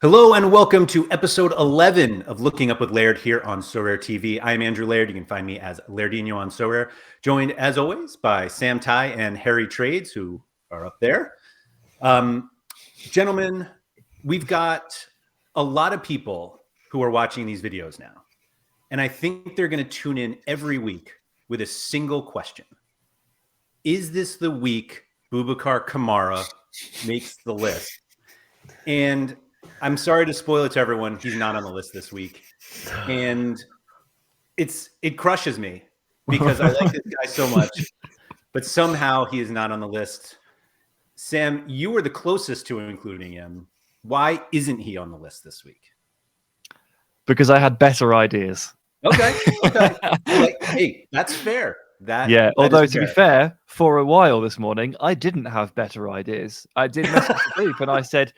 Hello and welcome to episode 11 of Looking Up with Laird here on Sorare TV. I'm Andrew Laird. You can find me as Lairdinho on Sorare, joined as always by Sam Tighe and Harry Trades, who are up there. Gentlemen, we've got a lot of people who are watching these videos now, and I think they're going to tune in every week with a single question. Is this the week Boubacar Kamara makes the list? And I'm sorry to spoil it to everyone. He's not on the list this week. And it crushes me because I like this guy so much, but somehow he is not on the list. Sam, you were the closest to including him. Why isn't he on the list this week? Because I had better ideas. Okay. Hey, that's fair. Although to be fair, for a while this morning, I didn't have better ideas. I did message the group and I said,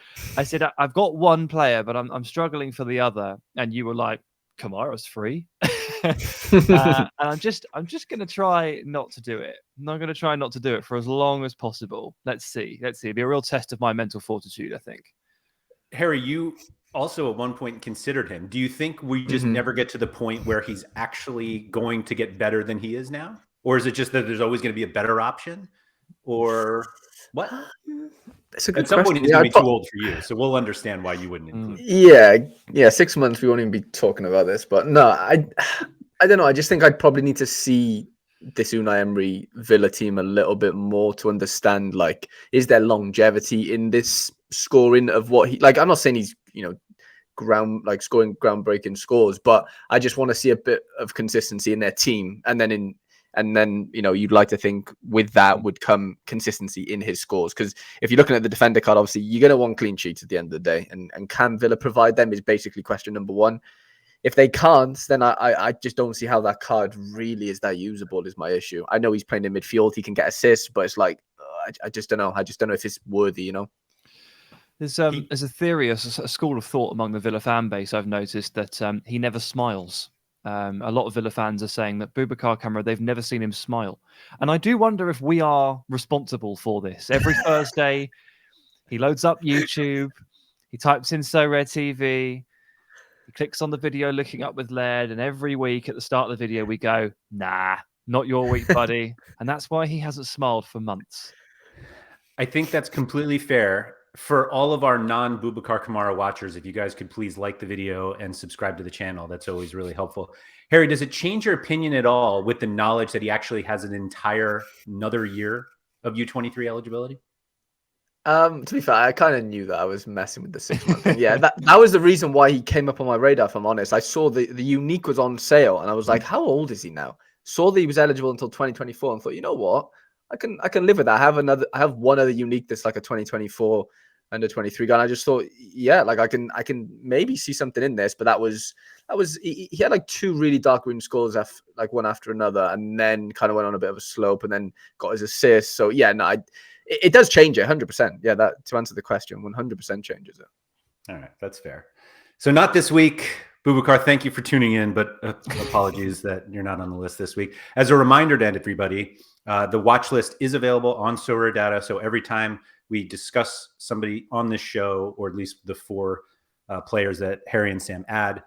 I've got one player, but I'm struggling for the other. And you were like, Kamara's free. And I'm just going to try not to do it. I'm not going to try not to do it for as long as possible. Let's see. It'll be a real test of my mental fortitude, I think. Harry, you also at one point considered him. Do you think we just never get to the point where he's actually going to get better than he is now? Or is it just that there's always going to be a better option? Or what? It's a good At some point, question. he's going to be too old for you, so we'll understand why you wouldn't include him. Yeah. 6 months we won't even be talking about this, but no, I don't know. I just think I'd probably need to see this Unai Emery Villa team a little bit more to understand, like, is there longevity in this scoring of what he like? I'm not saying he's scoring groundbreaking scores, but I just want to see a bit of consistency in their team, and then you'd like to think with that would come consistency in his scores. Because if you're looking at the defender card, obviously you're going to want clean sheets at the end of the day. And can Villa provide them is basically question number one. If they can't, then I just don't see how that card really is that usable is my issue. I know he's playing in midfield. He can get assists, but it's like, I just don't know. I just don't know if it's worthy, There's a theory, a school of thought among the Villa fan base, I've noticed, that he never smiles. A lot of Villa fans are saying that Boubacar Kamara, they've never seen him smile. And I do wonder if we are responsible for this. Every Thursday, he loads up YouTube, he types in Sorare TV, he clicks on the video Looking Up with Laird, and every week at the start of the video, we go, nah, not your week, buddy. And that's why he hasn't smiled for months. I think that's completely fair. For all of our non-Boubacar Kamara watchers, if you guys could please like the video and subscribe to the channel, that's always really helpful. Harry, does it change your opinion at all with the knowledge that he actually has another year of U23 eligibility? To be fair, I kind of knew that I was messing with the 6 month thing. Yeah, that was the reason why he came up on my radar, if I'm honest. I saw the unique was on sale and I was like, how old is he now? Saw that he was eligible until 2024 and thought, you know what? I can live with that. I have one other unique that's like a 2024 under 23 gun. I just thought, yeah, like I can maybe see something in this, but that was he had like two really dark green scores like one after another, and then kind of went on a bit of a slope and then got his assist. So yeah, no, it does change it 100%. Yeah, that to answer the question, 100% changes it. All right, that's fair. So not this week. Boubacar, thank you for tuning in, but apologies that you're not on the list this week. As a reminder to everybody, the watch list is available on Sorare data. So every time we discuss somebody on this show, or at least the four players that Harry and Sam add,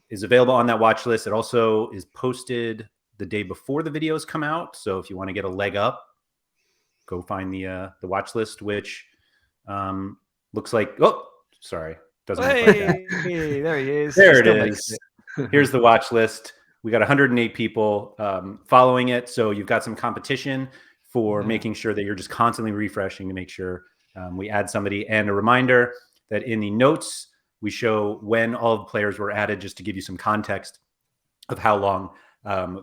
is available on that watch list. It also is posted the day before the videos come out. So if you want to get a leg up, go find the watch list, which looks like, doesn't look like that. There he is. There it is. Here's the watch list. We got 108 people following it. So you've got some competition for making sure that you're just constantly refreshing to make sure we add somebody. And a reminder that in the notes, we show when all the players were added, just to give you some context of how long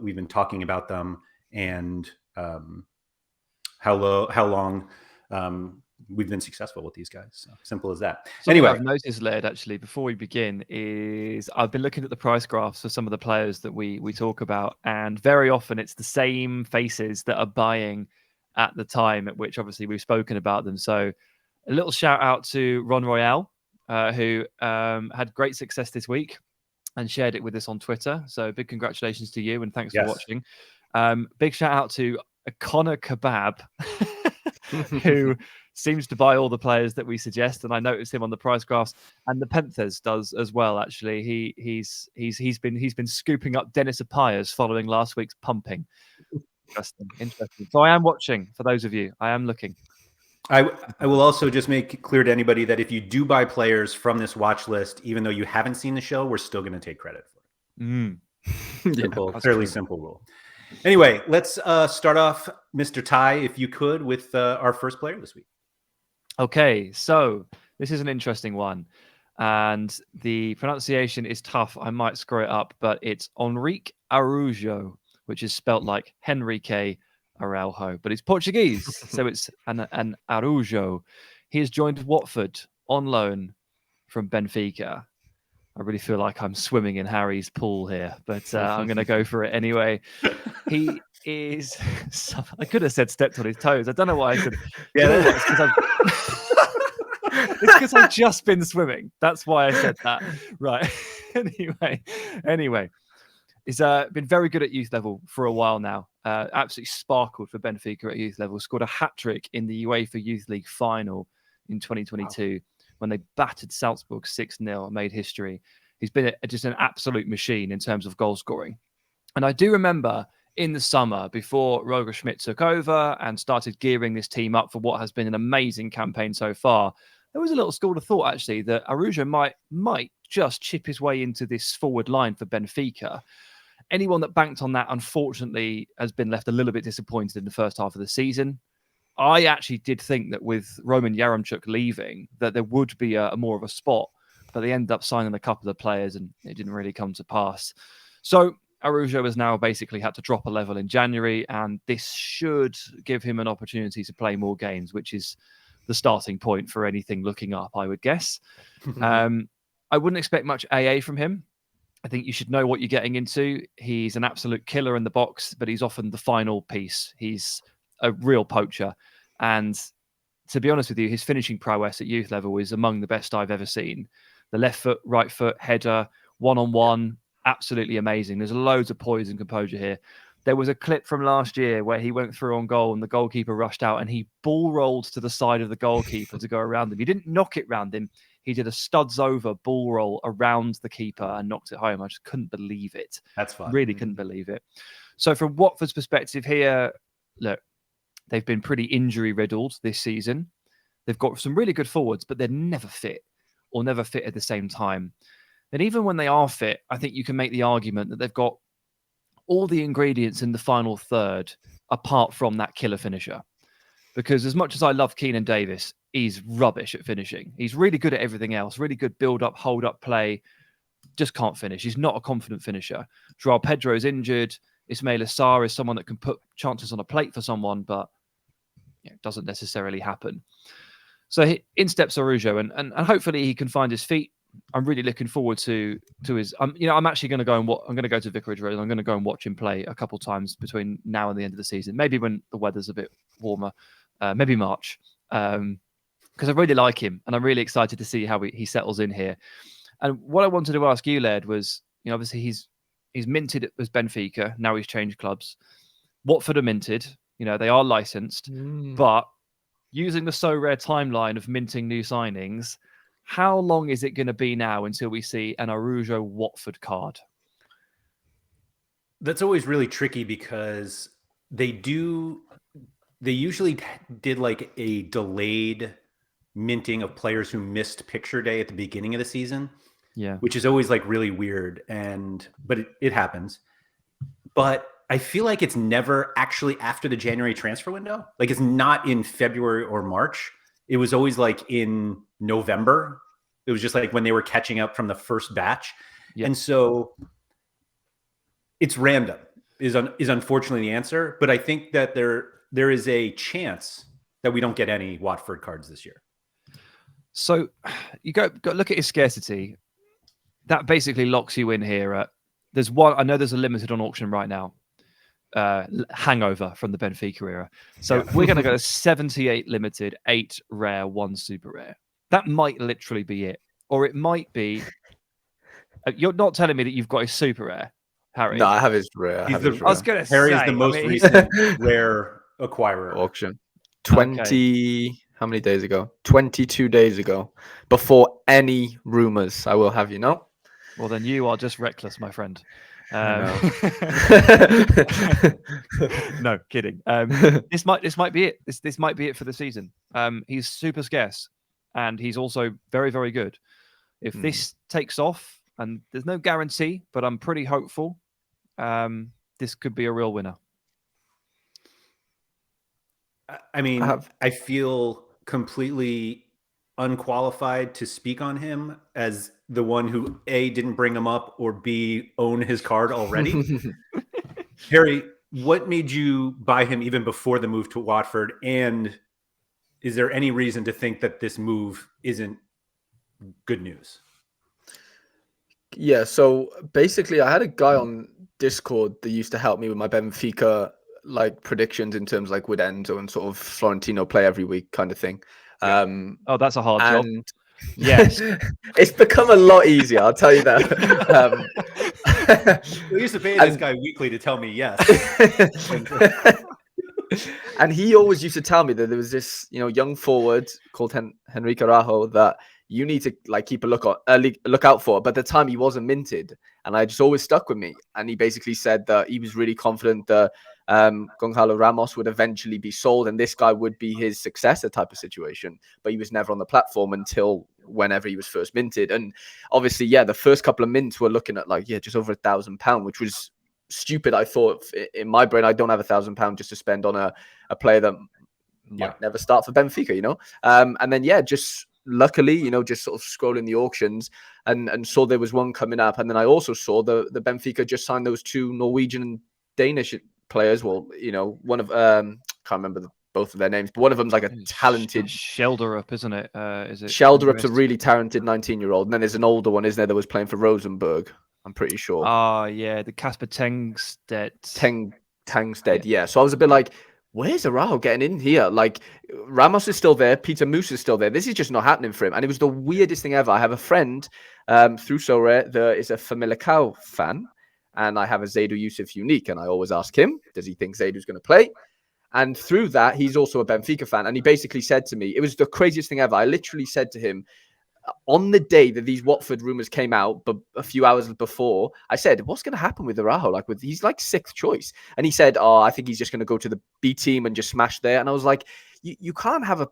we've been talking about them and how long we've been successful with these guys. So simple as that. Anyway, I've noticed, Laird, actually, before we begin, is I've been looking at the price graphs for some of the players that we talk about, and very often it's the same faces that are buying at the time at which obviously we've spoken about them. So a little shout out to Ron Royale, who had great success this week and shared it with us on Twitter. So big congratulations to you and thanks for watching. Big shout out to Connor Kebab, who seems to buy all the players that we suggest, and I noticed him on the price graphs. And the Penthers does as well. Actually, he's been scooping up Dennis Appiah's following last week's pumping. Interesting. So I am watching. For those of you, I am looking. I will also just make it clear to anybody that if you do buy players from this watch list, even though you haven't seen the show, we're still going to take credit for it. Fairly simple rule. Anyway, let's start off, Mr. Tighe, if you could, with our first player this week. Okay, so this is an interesting one. And the pronunciation is tough. I might screw it up, but it's Henrique Arrujo, which is spelt like Henrique Araujo, but it's Portuguese, so it's an Arrujo. He has joined Watford on loan from Benfica. I really feel like I'm swimming in Harry's pool here, but I'm going to go for it anyway. He is... I could have said stepped on his toes. I don't know why I said... Yeah, it's because I've just been swimming. That's why I said that. Right. Anyway. He's been very good at youth level for a while now. Absolutely sparkled for Benfica at youth level. Scored a hat-trick in the UEFA Youth League final in 2022 when they battered Salzburg 6-0, made history. He's been just an absolute machine in terms of goal scoring. And I do remember in the summer, before Roger Schmidt took over and started gearing this team up for what has been an amazing campaign so far, there was a little school of thought, actually, that Arrujo might just chip his way into this forward line for Benfica. Anyone that banked on that, unfortunately, has been left a little bit disappointed in the first half of the season. I actually did think that with Roman Yaremchuk leaving, that there would be a more of a spot, but they ended up signing a couple of players and it didn't really come to pass. So Arrujo has now basically had to drop a level in January, and this should give him an opportunity to play more games, which is the starting point for anything looking up, I would guess. I wouldn't expect much AA from him. I think you should know what you're getting into. He's an absolute killer in the box, but he's often the final piece. He's a real poacher. And to be honest with you, his finishing prowess at youth level is among the best I've ever seen. The left foot, right foot, header, one-on-one, absolutely amazing. There's loads of poise and composure here. There was a clip from last year where he went through on goal and the goalkeeper rushed out and he ball rolled to the side of the goalkeeper to go around him. He didn't knock it round him. He did a studs over ball roll around the keeper and knocked it home. I just couldn't believe it. That's fun. Really couldn't believe it. So from Watford's perspective here, look, they've been pretty injury riddled this season. They've got some really good forwards, but they're never fit or never fit at the same time. And even when they are fit, I think you can make the argument that they've got all the ingredients in the final third apart from that killer finisher. Because as much as I love Keenan Davis, he's rubbish at finishing. He's really good at everything else, really good build-up, hold-up play, just can't finish. He's not a confident finisher. Joao Pedro's injured. Ismail Assar is someone that can put chances on a plate for someone, but it doesn't necessarily happen. So in steps Arrujo, and hopefully he can find his feet. I'm really looking forward to his. I'm actually going to go and I'm going to go to Vicarage Road. I'm going to go and watch him play a couple times between now and the end of the season. Maybe when the weather's a bit warmer, maybe March, because I really like him and I'm really excited to see how he settles in here. And what I wanted to ask you, Laird, was obviously he's minted as Benfica. Now he's changed clubs. Watford are minted. They are licensed, but using the Sorare timeline of minting new signings, how long is it going to be now until we see an Arrujo Watford card? That's always really tricky because they usually did like a delayed minting of players who missed picture day at the beginning of the season. Yeah. Which is always like really weird. But it happens. But I feel like it's never actually after the January transfer window. Like it's not in February or March. It was always like in November. It was just like when they were catching up from the first batch. Yep. And so it's random is unfortunately the answer. But I think that there is a chance that we don't get any Watford cards this year. So you go look at his scarcity. That basically locks you in here. There's one. I know there's a limited on auction right now. Hangover from the Benfica era. So we're going to go 78 limited, 8 rare, 1 super rare. That might literally be it. Or it might be... You're not telling me that you've got a super rare, Harry? No, I have his rare. I was going to say... Harry is the most recent rare acquirer. Auction. 20... How many days ago? 22 days ago. Before any rumors, I will have you know. Well, then you are just reckless, my friend. No, kidding. This might be it. This might be it for the season. He's super scarce, and he's also very, very good. If this takes off, and there's no guarantee, but I'm pretty hopeful, this could be a real winner. I mean, I feel completely unqualified to speak on him as the one who A, didn't bring him up, or B, own his card already. Harry, what made you buy him even before the move to Watford? And is there any reason to think that this move isn't good news? Yeah, so basically I had a guy on Discord that used to help me with my Benfica like predictions in terms like would Enzo and sort of Florentino play every week kind of thing. Yeah. That's a hard job. Yes. It's become a lot easier, I'll tell you that. We used to pay this guy weekly to tell me yes. And he always used to tell me that there was this, young forward called Henrique Arrujo that you need to like keep a look out for. But at the time he wasn't minted, and I just always stuck with me. And he basically said that he was really confident that Gonzalo Ramos would eventually be sold, and this guy would be his successor type of situation. But he was never on the platform until whenever he was first minted. And obviously, the first couple of mints were looking at just over £1,000, which was stupid. I thought in my brain, I don't have £1,000 just to spend on a player that might never start for Benfica, and then just luckily, just sort of scrolling the auctions and saw there was one coming up, and then I also saw the Benfica just signed those two Norwegian and Danish players. Well, one of can't remember both of their names, but one of them's like a talented Shelderup, isn't it? Is it Shelderup's a really talented 19-year-old, and then there's an older one, isn't there, that was playing for Rosenborg, I'm pretty sure. The Casper Tengstedt. Tengstedt, yeah. So I was a bit like, where's Araujo getting in here? Like, Ramos is still there. Peter Moose is still there. This is just not happening for him. And it was the weirdest thing ever. I have a friend through Sorare that is a Famalicão fan, and I have a Zaidou Yusuf unique, and I always ask him, does he think Zaidou's going to play? And through that, he's also a Benfica fan. And he basically said to me, it was the craziest thing ever. I literally said to him, on the day that these Watford rumors came out, but a few hours before, I said, what's going to happen with Araujo? He's like sixth choice. And he said, I think he's just going to go to the B team and just smash there. And I was like, you can't have a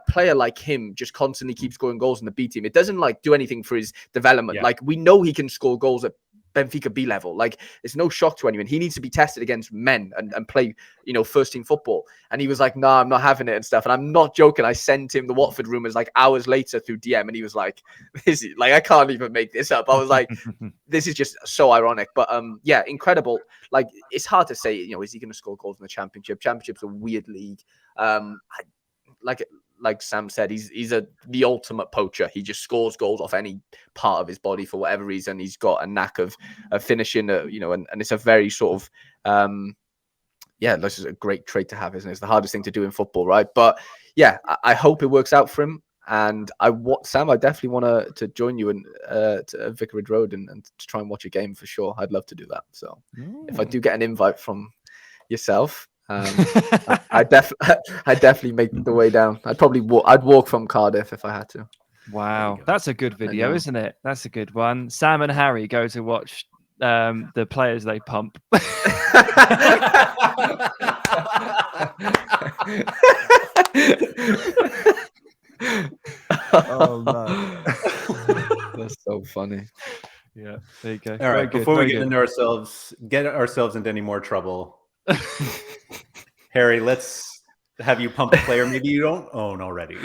player like him just constantly keep scoring goals in the B team. It doesn't do anything for his development. Yeah. We know he can score goals at Benfica B level. It's no shock to anyone. He needs to be tested against men and play, first team football. And he was like, no, I'm not having it and stuff. And I'm not joking. I sent him the Watford rumors hours later through DM, and he was like, this is I can't even make this up. I was like, this is just so ironic. But incredible. It's hard to say, is he going to score goals in the Championship? Championship's a weird league. Like Sam said, he's the ultimate poacher. He just scores goals off any part of his body for whatever reason. He's got a knack of finishing, and it's a very sort of, this is a great trait to have, isn't it? It's the hardest thing to do in football, right? But I hope it works out for him. And Sam, I definitely want to join you to Vicarage Road and to try and watch a game for sure. I'd love to do that. So if I do get an invite from yourself, I definitely make the way down. I'd walk from Cardiff if I had to. Wow, that's a good video, isn't it? That's a good one. Sam and Harry go to watch the players they pump. Oh man, that's so funny. Yeah, there you go. All right, before we get ourselves into any more trouble, Harry, let's have you pump a player maybe you don't own already.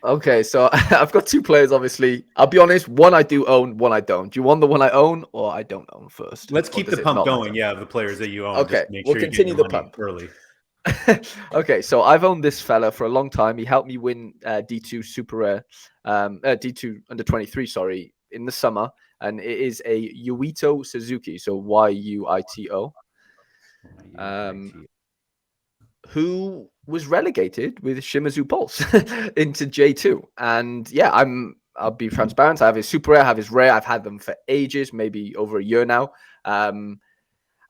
Okay, so I've got two players, obviously. I'll be honest, one I do own, one I don't. Do you want the one I own or I don't own first? Let's keep the pump going, of the players that you own. Okay, we'll continue the pump early. Okay, so I've owned this fella for a long time. He helped me win D2 Super Rare, D2 Under 23, sorry, in the summer. And it is a Yuto Suzuki, so Yuito. Who was relegated with Shimazu Pulse into J2. And I'll be transparent. I have his super rare, I have his rare. I've had them for ages, maybe over a year now. And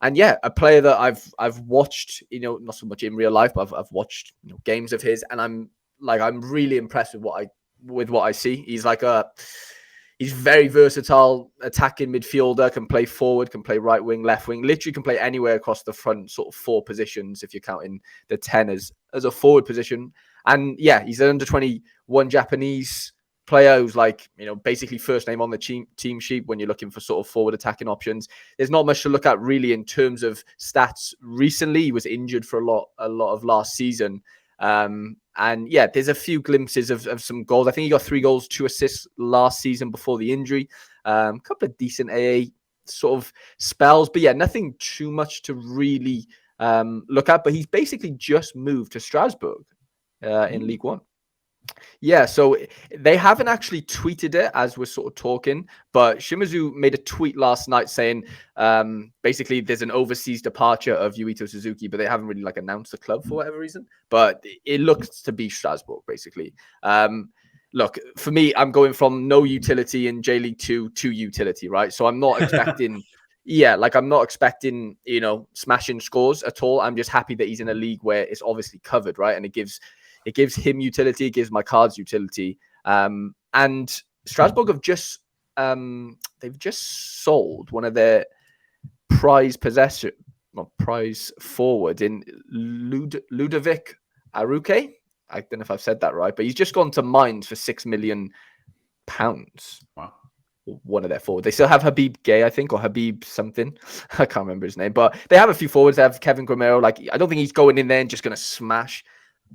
a player that I've watched, not so much in real life, but I've watched games of his, and I'm like I'm really impressed with what I see. He's very versatile, attacking midfielder, can play forward, can play right wing, left wing, literally can play anywhere across the front, sort of 4 positions if you're counting the 10 as a forward position. And yeah, he's an under 21 Japanese player who's like, basically first name on the team sheet when you're looking for sort of forward attacking options. There's not much to look at really in terms of stats recently. He was injured for a lot of last season. And yeah, there's a few glimpses of some goals. I think he got 3 goals, 2 assists last season before the injury. A couple of decent AA sort of spells, but yeah, nothing too much to really look at. But he's basically just moved to Strasbourg in League One. Yeah, so they haven't actually tweeted it as we're sort of talking, but Shimizu made a tweet last night saying basically there's an overseas departure of Yuto Suzuki, but they haven't really like announced the club for whatever reason. But it looks to be Strasbourg, basically. Look, for me, I'm going from no utility in J League 2 to utility, right? So I'm not expecting... I'm not expecting, smashing scores at all. I'm just happy that he's in a league where it's obviously covered, right? And it gives him utility, it gives my cards utility. And Strasbourg have just sold one of their prize forward in Ludovic Aruke. I don't know if I've said that right, but he's just gone to Mainz for £6 million. Wow. One of their forwards. They still have Habib Gay, I think, or Habib something. I can't remember his name, but they have a few forwards. They have Kevin Gramero. Like, I don't think he's going in there and just going to smash,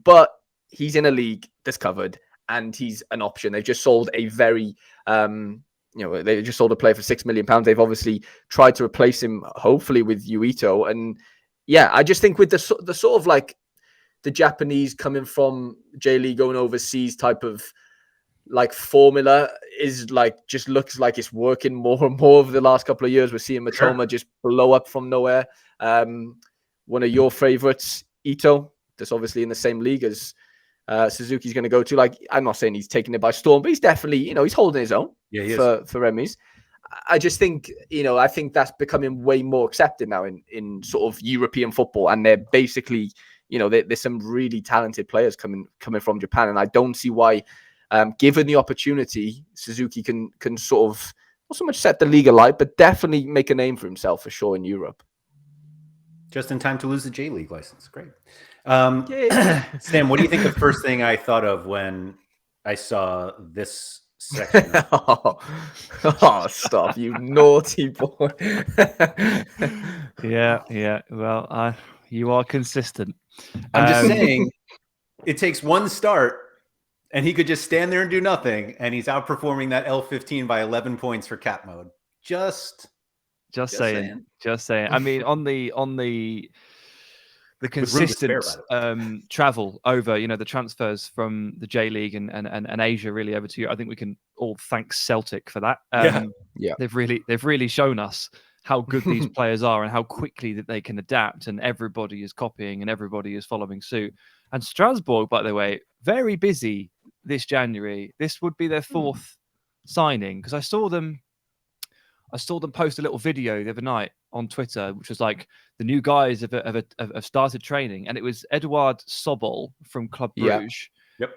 but he's in a league that's covered and he's an option. They've just sold a very, they just sold a player for £6 million. They've obviously tried to replace him, hopefully, with Yuito. And yeah, I just think with the sort of like the Japanese coming from J League going overseas type of like formula is like, just looks like it's working more and more over the last couple of years. We're seeing Matoma just blow up from nowhere. One of your favorites, Ito, that's obviously in the same league as Suzuki's going to go to. Like, I'm not saying he's taking it by storm, but he's definitely, he's holding his own for Remy's. I just think, I think that's becoming way more accepted now in sort of European football. And they're basically, there's some really talented players coming from Japan. And I don't see why, given the opportunity, Suzuki can sort of not so much set the league alight, but definitely make a name for himself for sure in Europe. Just in time to lose the J League license. Great. Sam, what do you think the first thing I thought of when I saw this section? Stop, you naughty boy. Yeah. Well, you are consistent. I'm just saying, it takes one start, and he could just stand there and do nothing, and he's outperforming that L15 by 11 points for cap mode. Just saying. I mean, on the consistent travel over, the transfers from the J League and Asia really over to you. I think we can all thank Celtic for that. They've really shown us how good these players are and how quickly that they can adapt, and everybody is copying and everybody is following suit. And Strasbourg, by the way, very busy this January. This would be their 4th signing, because I saw them post a little video the other night on Twitter, which was like, the new guys have started training, and it was Eduard Sobol from Club Bruges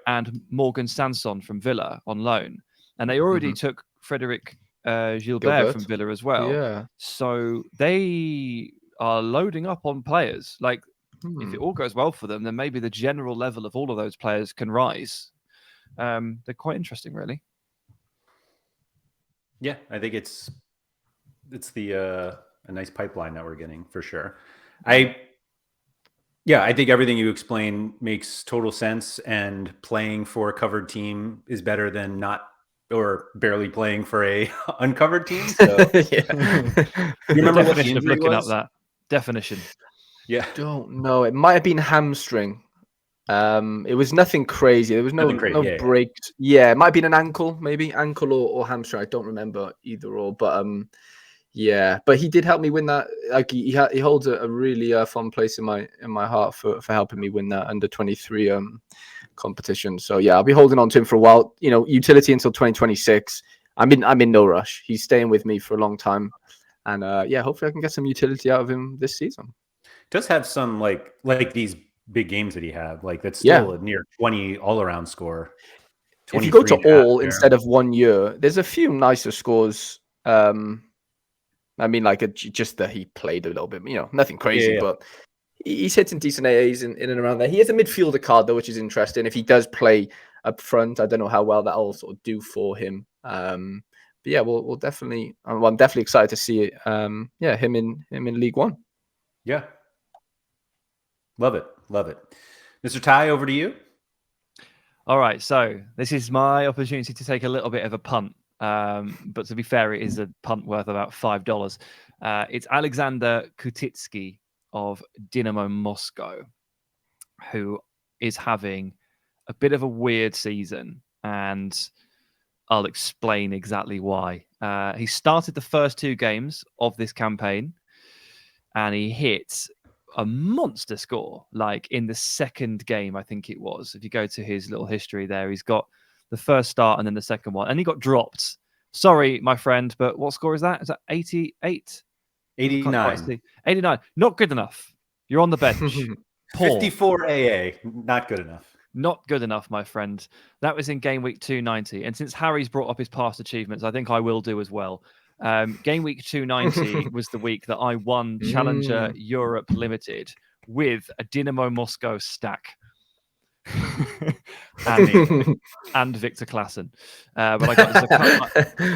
and Morgan Sanson from Villa on loan, and they already took Frederic Gilbert from Villa as well. Yeah, so they are loading up on players. Like, if it all goes well for them, then maybe the general level of all of those players can rise. They're quite interesting, really. Yeah, I think it's a nice pipeline that we're getting for sure. I think everything you explain makes total sense, and playing for a covered team is better than not or barely playing for a uncovered team. So you remember what the injury looking was? Up that definition? Yeah, don't know. It might have been hamstring. It was nothing crazy. There was no breaks. Yeah, it might have been an ankle, maybe ankle or hamstring. I don't remember either or, but yeah, but he did help me win that. Like, he holds a really fun place in my heart for helping me win that under 23 competition. So yeah, I'll be holding on to him for a while. Utility until 2026. I'm in no rush. He's staying with me for a long time, and hopefully I can get some utility out of him this season. Does have some like these big games that he had. Like that's still a near 20 all-around score. If you go to all instead of 1 year, there's a few nicer scores. I mean, like just that he played a little bit, nothing crazy, but he's hitting decent AAs in and around there. He has a midfielder card though, which is interesting. If he does play up front, I don't know how well that'll sort of do for him. But yeah, we'll definitely. I'm definitely excited to see it. Him in League One. Yeah, love it. Mr. Tighe, over to you. All right, so this is my opportunity to take a little bit of a punt. But to be fair, it is a punt worth about $5. It's Alexander Kutisky of Dynamo Moscow, who is having a bit of a weird season, and I'll explain exactly why. He started the first 2 games of this campaign, and he hit a monster score. Like in the second game, I think it was. If you go to his little history there, he's got the first start and then the second one, and he got dropped. Sorry, my friend, but what score is that? Is that 88? 89. 89. Not good enough. You're on the bench. 54 AA. Not good enough. Not good enough, my friend. That was in game week 290. And since Harry's brought up his past achievements, I think I will do as well. Game week 290 was the week that I won Challenger Europe Limited with a Dynamo Moscow stack. and Victor Klassen. But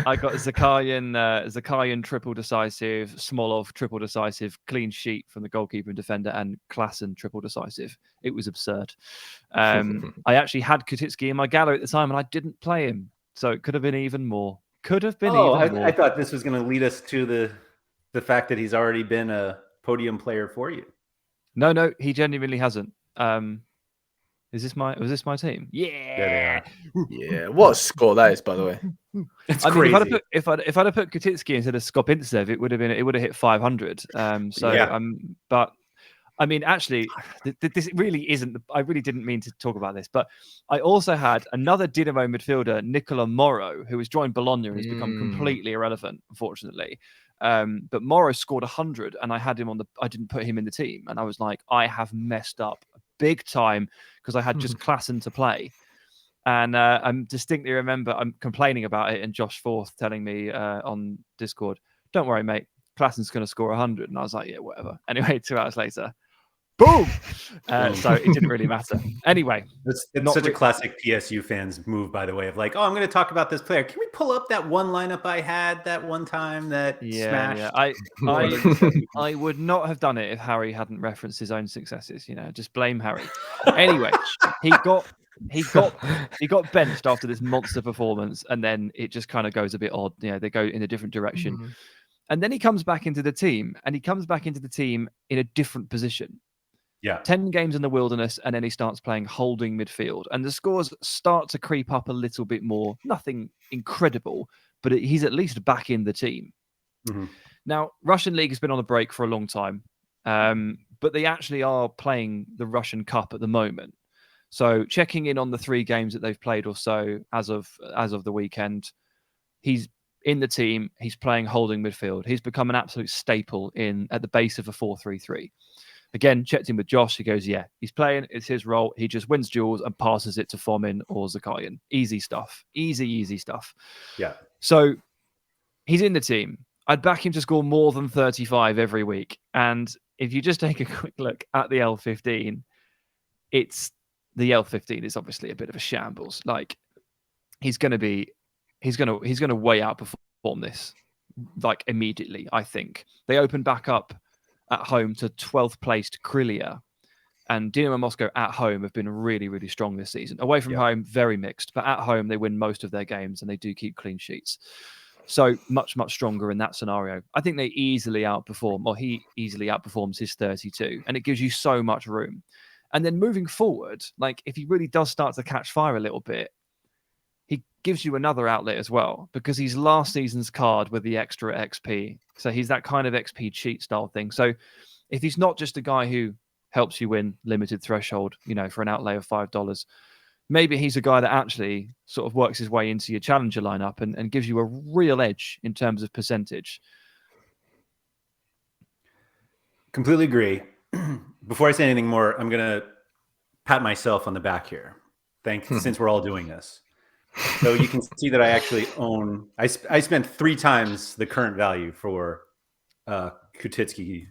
I got Zakarian triple decisive, Smolov triple decisive, clean sheet from the goalkeeper and defender, and Klassen triple decisive. It was absurd. I actually had Kutisky in my gallery at the time, and I didn't play him, so it could have been even more. I thought this was going to lead us to the fact that he's already been a podium player for you. No, he genuinely hasn't. Was this my team? Yeah. Yeah. What a score that is, by the way. It's crazy. Mean, if I'd have put Kutisky instead of Skopintsev, it would have hit 500. But I mean, actually, this really isn't. I really didn't mean to talk about this, but I also had another Dynamo midfielder, Nicola Morrow, who has joined Bologna and has become completely irrelevant, unfortunately. But Morrow scored 100, and I didn't put him in the team, and I was like, I have messed up big time because I had just Klassen to play. And I distinctly remember I'm complaining about it, and Josh Forth telling me on Discord, "Don't worry, mate, Klassen's going to score 100." And I was like, "Yeah, whatever." Anyway, 2 hours later, boom! So it didn't really matter. Anyway, it's such a classic PSU fans move, by the way, of like, "Oh, I'm going to talk about this player. Can we pull up that one lineup I had that one time that smashed?" Yeah. I would not have done it if Harry hadn't referenced his own successes. Just blame Harry. Anyway, he got benched after this monster performance, and then it just kind of goes a bit odd. They go in a different direction, and then he comes back into the team, in a different position. Yeah. 10 games in the wilderness, and then he starts playing holding midfield, and the scores start to creep up a little bit more. Nothing incredible, but he's at least back in the team. Now, Russian League has been on a break for a long time, but they actually are playing the Russian Cup at the moment. So checking in on the 3 games that they've played or so as of the weekend, he's in the team. He's playing holding midfield. He's become an absolute staple at the base of a 4-3-3. Again, checked in with Josh. He goes, yeah, he's playing. It's his role. He just wins duels and passes it to Fomin or Zakarian. Easy stuff. Easy stuff. Yeah. So he's in the team. I'd back him to score more than 35 every week. And if you just take a quick look at the L15, the L15 is obviously a bit of a shambles. Like he's going to way outperform this like immediately. I think they open back up at home to 12th placed Krylia, and Dynamo Moscow at home have been really, really strong this season. Away from home, very mixed, but at home they win most of their games and they do keep clean sheets. So much, much stronger in that scenario. I think they easily outperform, or he easily outperforms his 32, and it gives you so much room. And then moving forward, like if he really does start to catch fire a little bit, he gives you another outlet as well, because he's last season's card with the extra XP. So he's that kind of XP cheat style thing. So if he's not just a guy who helps you win limited threshold, for an outlay of $5, maybe he's a guy that actually sort of works his way into your challenger lineup and gives you a real edge in terms of percentage. Completely agree. Before I say anything more, I'm going to pat myself on the back here. Since we're all doing this. So you can see that I actually own, I spent 3 times the current value for Kutisky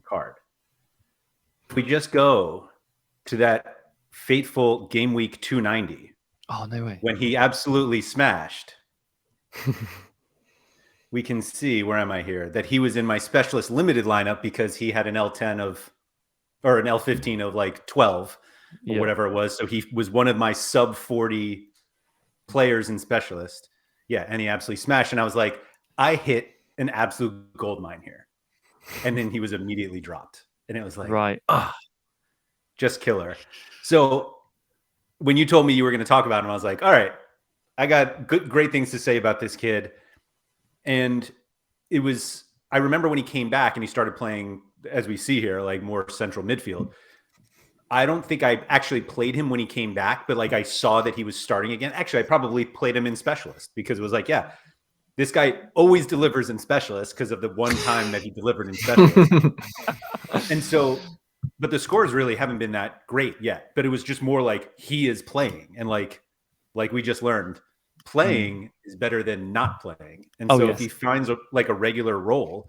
card. If we just go to that fateful game week 290. Oh, no way. When he absolutely smashed. We can see, where am I here? That he was in my specialist limited lineup because he had an L10 or an L15 of like 12 or whatever it was. So he was one of my sub 40 players in specialist. Yeah. And he absolutely smashed. And I was like, I hit an absolute gold mine here. And then he was immediately dropped. And it was like, right. Just killer. So when you told me you were going to talk about him, I was like, all right, I got great things to say about this kid. And I remember when he came back and he started playing, as we see here, like more central midfield. I don't think I actually played him when he came back, but like I saw that he was starting again. Actually, I probably played him in specialist because it was like, yeah, this guy always delivers in specialist because of the one time that he delivered in specialist. And so, but the scores really haven't been that great yet, but it was just more like he is playing. And like we just learned, playing is better than not playing. And so if he finds a regular role,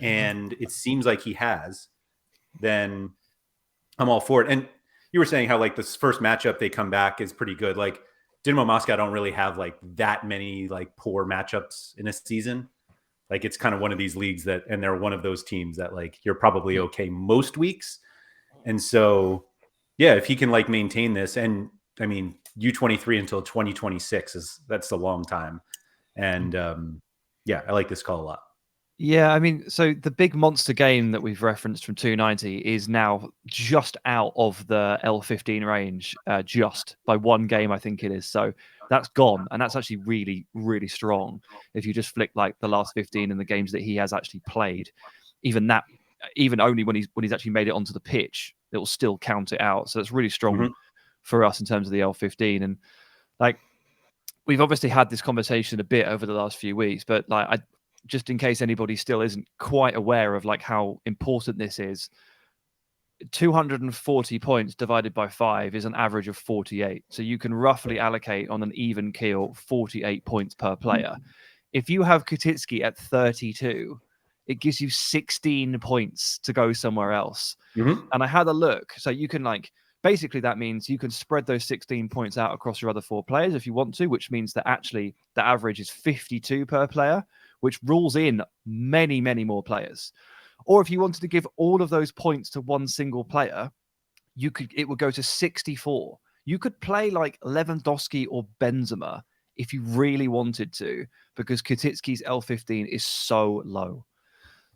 and it seems like he has, then I'm all for it. And you were saying how like this first matchup they come back is pretty good. Like Dinamo Moscow don't really have like that many like poor matchups in a season. Like it's kind of one of these leagues and they're one of those teams that like you're probably okay most weeks. And so, yeah, if he can like maintain this, and I mean, U23 until 2026 that's a long time. And yeah, I like this call a lot. Yeah, I mean, so the big monster game that we've referenced from 290 is now just out of the L15 range, just by one game, I think it is. So that's gone, and that's actually really, really strong. If you just flick like the last 15 and the games that he has actually played, even only when he's actually made it onto the pitch, it will still count it out. So it's really strong for us in terms of the L15. And like, we've obviously had this conversation a bit over the last few weeks, but like just in case anybody still isn't quite aware of like how important this is, 240 points divided by 5 is an average of 48. So you can roughly allocate on an even keel 48 points per player. If you have Kutisky at 32, it gives you 16 points to go somewhere else. And I had a look. So you can like, basically that means you can spread those 16 points out across your other 4 players if you want to, which means that actually the average is 52 per player, which rules in many, many more players. Or if you wanted to give all of those points to one single player, it would go to 64. You could play like Lewandowski or Benzema if you really wanted to, because Kutisky's L15 is so low.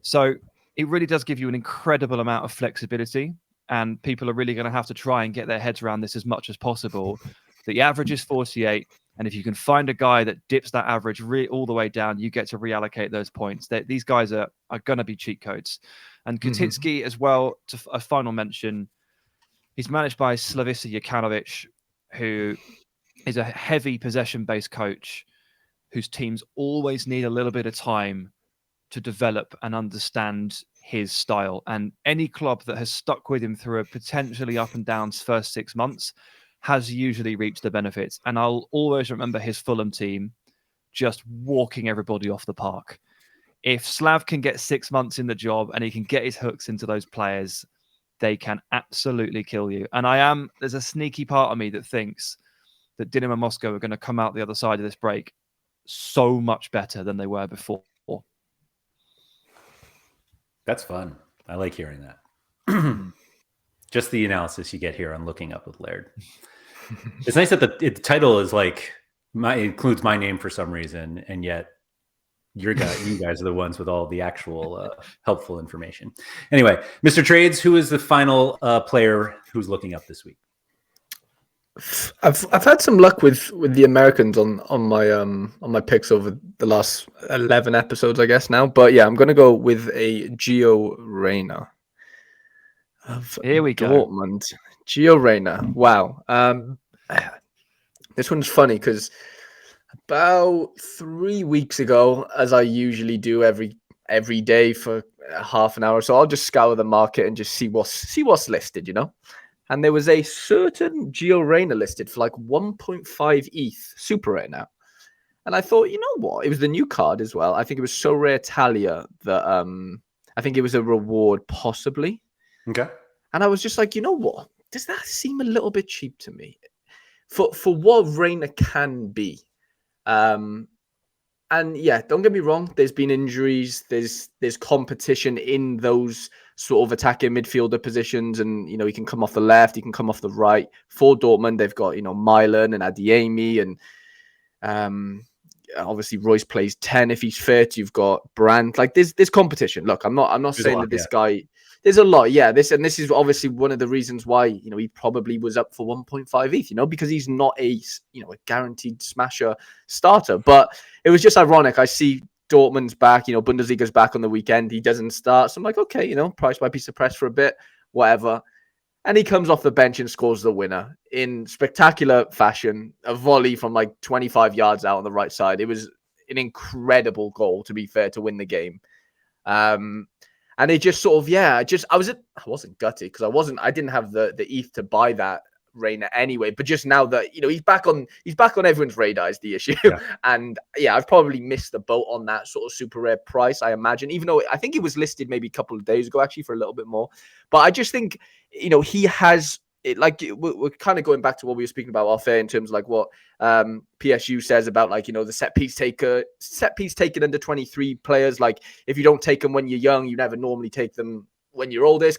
So it really does give you an incredible amount of flexibility, and people are really going to have to try and get their heads around this as much as possible. The average is 48. And if you can find a guy that dips that average all the way down, you get to reallocate those points. These guys are going to be cheat codes. And Kutisky as well, to a final mention, he's managed by Slavisa Jokanovic, who is a heavy possession-based coach whose teams always need a little bit of time to develop and understand his style. And any club that has stuck with him through a potentially up and down first 6 months has usually reached the benefits. And I'll always remember his Fulham team just walking everybody off the park. If Slav can get 6 months in the job and he can get his hooks into those players, they can absolutely kill you. And there's a sneaky part of me that thinks that Dinamo Moscow are going to come out the other side of this break so much better than they were before. That's fun. I like hearing that. Just the analysis you get here on Looking Up with Laird. It's nice that the title is like includes my name for some reason, and yet you guys are the ones with all the actual helpful information. Anyway, Mr. Trades, who is the final player who's looking up this week? I've had some luck with the Americans on my picks over the last 11 episodes, I guess now. But yeah, I'm gonna go with a Gio Reyna. Here we Dortmund. Gio Reyna. Wow. This one's funny because about 3 weeks ago, as I usually do every day for half an hour, so I'll just scour the market and just see what's listed, you know. and there was a certain Gio Reyna listed for like 1.5 ETH, super rare now. And I thought, you know what? It was the new card as well. I think it was So Rare Talia that I think it was a reward possibly. Okay. And I was just like, you know what? Does that seem a little bit cheap to me? For what Reyna can be. And yeah, don't get me wrong. There's been injuries. There's competition in those sort of attacking midfielder positions, and you know he can come off the left, he can come off the right. For Dortmund, they've got Milan and Adeyemi, and obviously Royce plays 10 if he's fit. You've got Brandt. Like there's competition. Look, I'm not saying that this guy. There's a lot, yeah. This is obviously one of the reasons why he probably was up for 1.5 ETH, because he's not a a guaranteed smasher starter. But it was just ironic. I see Dortmund's back, Bundesliga's back on the weekend. He doesn't start, so I'm like, okay, price might be suppressed for a bit, whatever. And he comes off the bench and scores the winner in spectacular fashion. A volley from like 25 yards out on the right side. It was an incredible goal, to be fair, to win the game. And it just sort of, I wasn't gutted because I didn't have the ETH to buy that Reyna anyway. But just now that, he's back on everyone's radar is the issue. Yeah. And yeah, I've probably missed the boat on that sort of super rare price, I imagine, even though I think it was listed maybe a couple of days ago, actually, for a little bit more. But I just think, he has it, like we're kind of going back to what we were speaking about off air in terms of like what PSU says about like, the set piece taken under 23 players. Like if you don't take them when you're young, you never normally take them when you're older. It's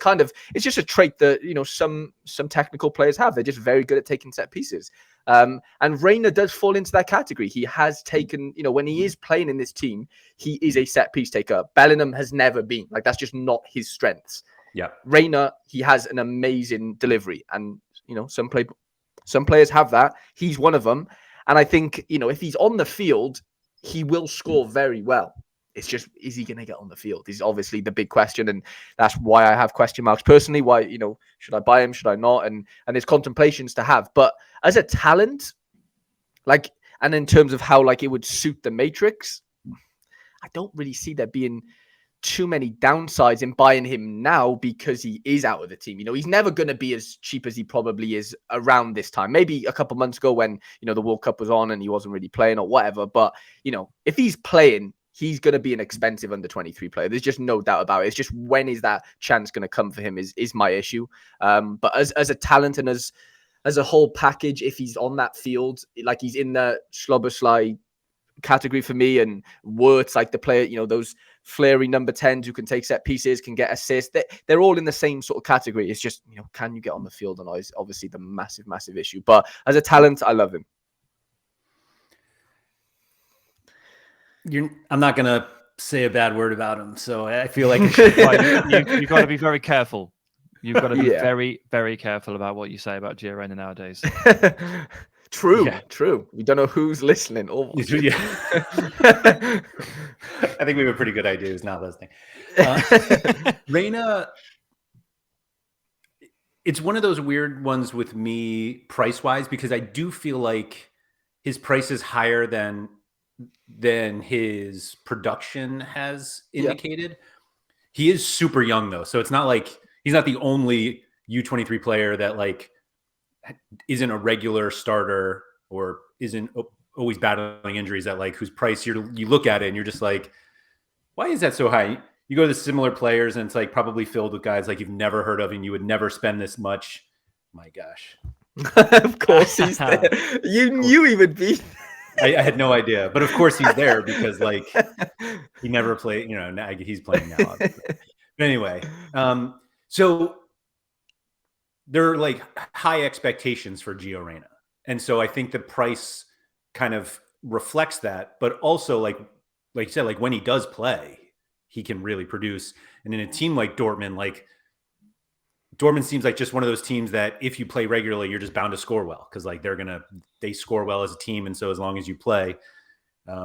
just a trait that, some technical players have. They're just very good at taking set pieces. And Reyna does fall into that category. He has taken, when he is playing in this team, he is a set piece taker. Bellingham has never been. Like that's just not his strengths. Yeah, Reyna, he has an amazing delivery, and some players have that. He's one of them, and I think if he's on the field, he will score very well. It's just, is he going to get on the field? Is obviously the big question, and that's why I have question marks personally. Why should I buy him? Should I not? And there's contemplations to have, but as a talent, like, and in terms of how like it would suit the Matrix, I don't really see there being too many downsides in buying him now because he is out of the team. He's never going to be as cheap as he probably is around this time. Maybe a couple months ago when, the World Cup was on and he wasn't really playing or whatever. But, if he's playing, he's going to be an expensive under 23 player. There's just no doubt about it. It's just when is that chance going to come for him is my issue. But as a talent and as a whole package, if he's on that field, like he's in the Schloboslai category for me, and Wirtz, like the player, those flary number 10s who can take set pieces, can get assists, they're all in the same sort of category. It's just, can you get on the field? And is obviously the massive issue. But as a talent, I love him. I'm not gonna say a bad word about him, so I feel like you've got to be very careful. You've got to be very, very careful about what you say about Gio Reyna nowadays. True. We don't know who's listening. Yeah. I think we have a pretty good idea who's not listening. Reyna, it's one of those weird ones with me price-wise, because I do feel like his price is higher than his production has indicated. He is super young though, so it's not like he's not the only U23 player that like isn't a regular starter or isn't always battling injuries, that like whose price you look at it and you're just like, why is that so high? You go to similar players and it's like probably filled with guys like you've never heard of and you would never spend this much. My gosh. Of course he's there. You knew he would be. I had no idea, but of course he's there because like he never played, he's playing now. But anyway, so there are like high expectations for Gio Reyna. And so I think the price kind of reflects that, but also like you said, like when he does play, he can really produce. And in a team like Dortmund, like Dortmund seems like just one of those teams that if you play regularly, you're just bound to score well. Cause like they score well as a team. And so as long as you play,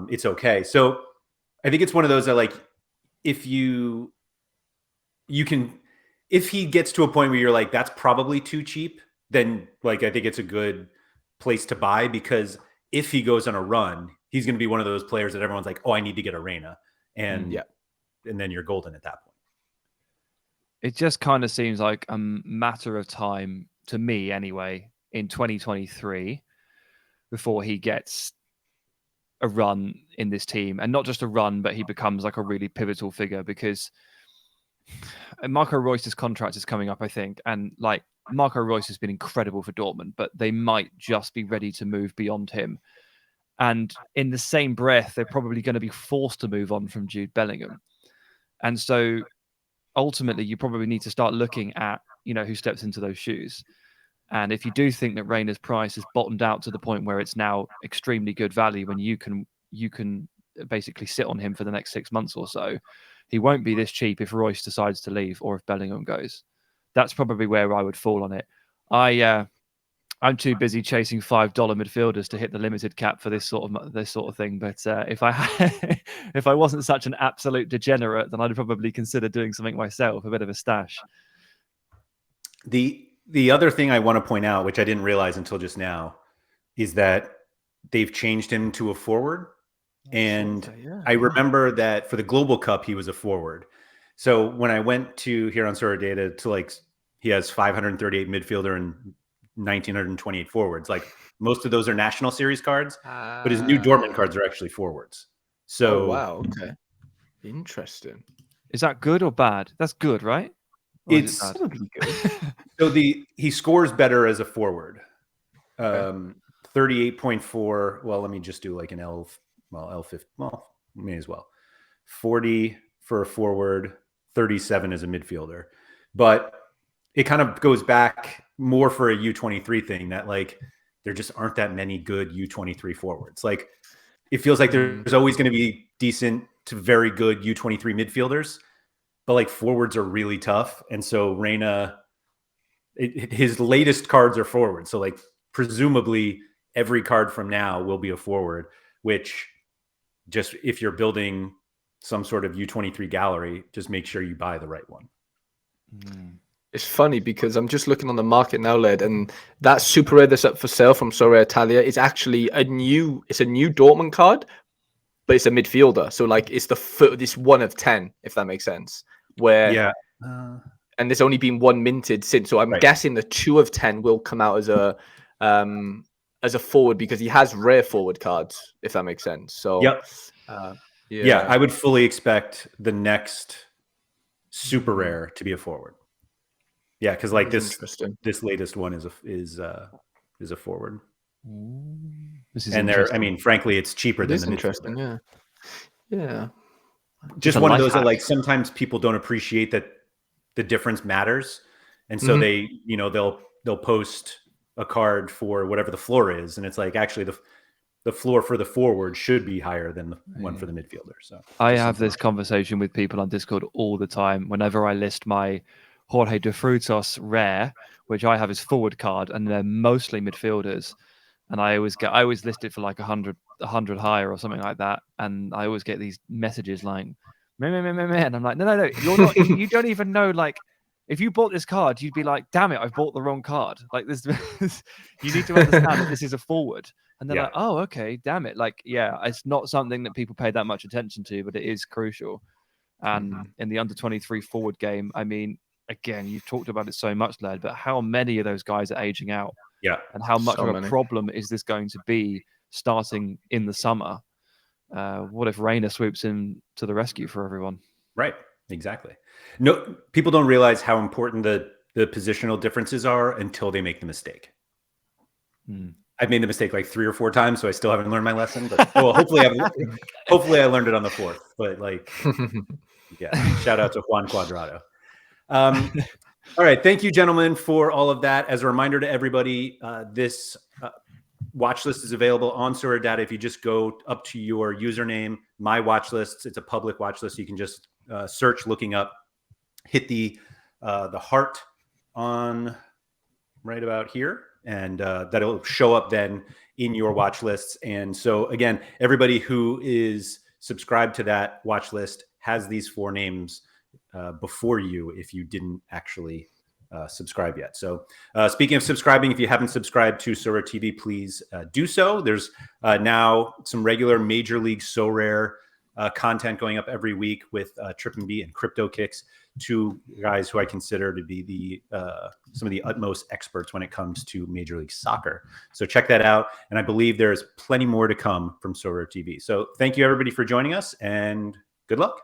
it's okay. So I think it's one of those that like, if he gets to a point where you're like, that's probably too cheap, then like, I think it's a good place to buy, because if he goes on a run, he's going to be one of those players that everyone's like, oh, I need to get a Reyna. And then you're golden at that point. It just kind of seems like a matter of time to me anyway, in 2023 before he gets a run in this team, and not just a run, but he becomes like a really pivotal figure, because Marco Reus's contract is coming up, I think, and like Marco Reus has been incredible for Dortmund, but they might just be ready to move beyond him. And in the same breath, they're probably going to be forced to move on from Jude Bellingham. And so ultimately, you probably need to start looking at, who steps into those shoes. And if you do think that Rainer's price has bottomed out to the point where it's now extremely good value, when you can basically sit on him for the next 6 months or so, he won't be this cheap if Reus decides to leave or if Bellingham goes. That's probably where I would fall on it. I'm too busy chasing $5 midfielders to hit the limited cap for this sort of thing. But if I wasn't such an absolute degenerate, then I'd probably consider doing something myself, a bit of a stash. The other thing I want to point out, which I didn't realize until just now, is that they've changed him to a forward. And I remember that for the Global Cup, he was a forward. So when I went to here on Sorare Data to he has 538 midfielder and 1,928 forwards. Like most of those are National Series cards, but his new Dortmund cards are actually forwards. So wow, okay, interesting. Is that good or bad? That's good, right? Or it's probably good. So he scores better as a forward. 38.4. Well, let me just do like an L50. Well, may as well. 40 for a forward, 37 as a midfielder. But it kind of goes back more for a U23 thing, that there just aren't that many good U23 forwards. It feels like there's always going to be decent to very good U23 midfielders, but forwards are really tough. And so Reina, his latest cards are forward. So presumably every card from now will be a forward, which just, if you're building some sort of U23 gallery, just make sure you buy the right one. It's funny because I'm just looking on the market now, Laird, and that super rare that's up for sale from Sorare Italia is actually a new Dortmund card, but it's a midfielder. So it's this 1 of 10, if that makes sense. Where and there's only been one minted since. So I'm guessing the 2 of 10 will come out as a forward, because he has rare forward cards, if that makes sense. So I would fully expect the next super rare to be a forward. Yeah, because this latest one is a forward. This is frankly, it's cheaper than the interesting. midfielder. Yeah. Just one of those that sometimes people don't appreciate that the difference matters, and so they they'll post a card for whatever the floor is, and it's actually the floor for the forward should be higher than the one for the midfielder. So I have this conversation with people on Discord all the time whenever I list my Jorge de Frutos rare, which I have as forward card, and they're mostly midfielders. And I always list it for 100 higher or something like that. And I always get these messages man. And I'm like, no, you're not, you don't even know, if you bought this card, you'd be like, damn it, I've bought the wrong card. This you need to understand that this is a forward. And they're like, oh, okay, damn it. It's not something that people pay that much attention to, but it is crucial. And in the under 23 forward game, again, you've talked about it so much, Laird, but how many of those guys are aging out? Yeah. And how much of a problem is this going to be starting in the summer? What if Reina swoops in to the rescue for everyone? Right. Exactly. No, people don't realize how important the positional differences are until they make the mistake. I've made the mistake 3 or 4 times, so I still haven't learned my lesson. But hopefully I learned it on the 4th. But shout out to Juan Cuadrado. All right. Thank you, gentlemen, for all of that. As a reminder to everybody, this watch list is available on Sorare Data. If you just go up to your username, My Watch Lists, it's a public watch list. You can just search, looking up, hit the heart on right about here, and that'll show up then in your watch lists. And so again, everybody who is subscribed to that watch list has these 4 names before you if you didn't actually subscribe yet. So speaking of subscribing, if you haven't subscribed to Sorare TV, please do so. There's now some regular Major League Sorare content going up every week with Trip and B and Crypto Kicks. two guys who I consider to be the some of the utmost experts when it comes to Major League Soccer. So check that out. And I believe there's plenty more to come from Sorare TV. So thank you, everybody, for joining us, and good luck.